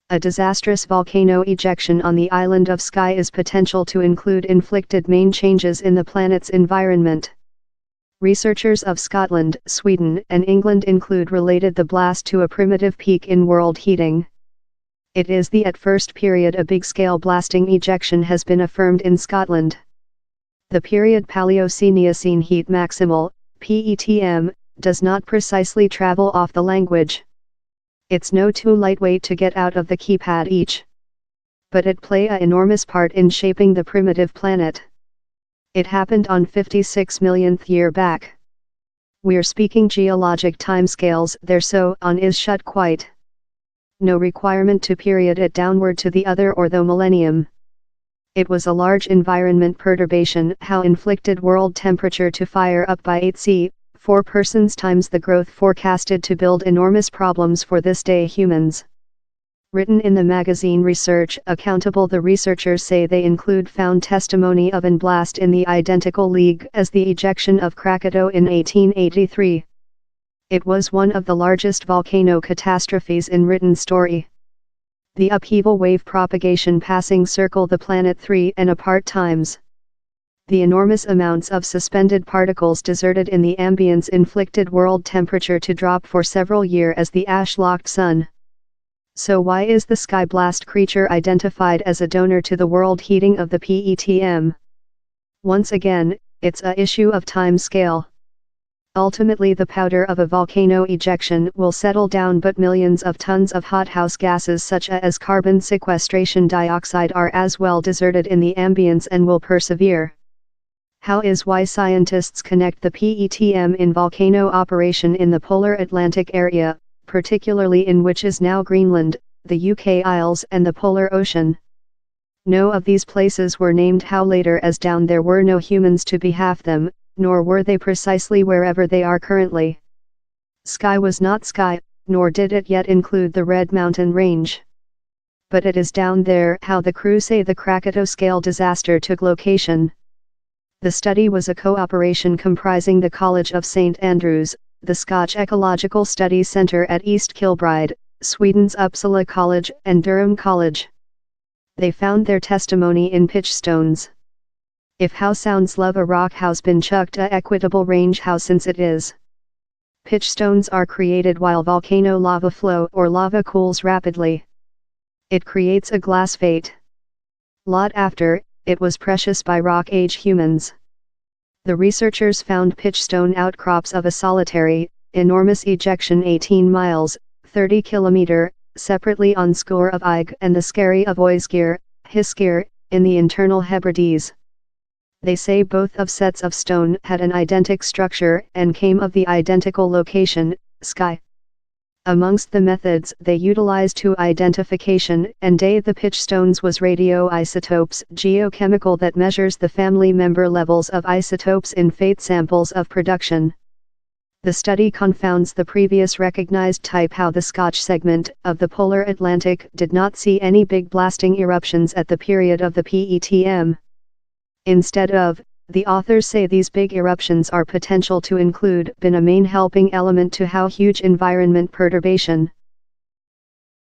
A disastrous volcano ejection on the island of Skye is potential to include inflicted main changes in the planet's environment. Researchers of Scotland, Sweden, and England include related the blast to a primitive peak in world heating. It is the at first period a big-scale blasting ejection has been affirmed in Scotland. The period Paleocene heat maximal, PETM, does not precisely travel off the language. It's no too lightweight to get out of the keypad each. But it play a enormous part in shaping the primitive planet. It happened on 56 millionth year back. We're speaking geologic timescales there, so on is shut quite. No requirement to period it downward to the other or the millennium. It was a large environment perturbation how inflicted world temperature to fire up by 8°C, 4 persons times the growth forecasted to build enormous problems for this day humans. Written in the magazine Research Accountable, the researchers say they include found testimony of an blast in the identical league as the ejection of Krakatoa in 1883. It was one of the largest volcano catastrophes in written story. The upheaval wave propagation passing circle the planet 3 and apart times. The enormous amounts of suspended particles deserted in the ambience inflicted world temperature to drop for several years as the ash-locked sun. So why is the Skye blast creature identified as a donor to the world heating of the PETM? Once again, it's a issue of time scale. Ultimately the powder of a volcano ejection will settle down, but millions of tons of hothouse gases such as carbon sequestration dioxide are as well deserted in the ambience and will persevere. How is why scientists connect the PETM in volcano operation in the polar Atlantic area, particularly in which is now Greenland, the UK Isles and the Polar Ocean. No of these places were named how later as down there were no humans to behalf them, nor were they precisely wherever they are currently. Skye was not Skye, nor did it yet include the Red Mountain Range. But it is down there how the crew say the Krakatoa scale disaster took location. The study was a cooperation comprising the College of St Andrews, the Scotch Ecological Studies Centre at East Kilbride, Sweden's Uppsala College and Durham College. They found their testimony in pitch stones. If how sounds love a rock house been chucked a equitable range how since it is. Pitch stones are created while volcano lava flow or lava cools rapidly. It creates a glass fate. Lot after, it was precious by rock age humans. The researchers found pitchstone outcrops of a solitary, enormous ejection 18 miles, 30 km, separately on Skore of Ig and the Skerry of Oisgir, Hiskir, in the internal Hebrides. They say both of sets of stone had an identical structure and came of the identical location, Skye. Amongst the methods they utilized to identification and date the pitch stones was radioisotopes, geochemical that measures the family member levels of isotopes in fate samples of production. The study confounds the previous recognized type how the Scotch segment of the polar Atlantic did not see any big blasting eruptions at the period of the PETM. Instead of, the authors say these big eruptions are potential to include been a main helping element to how huge environment perturbation.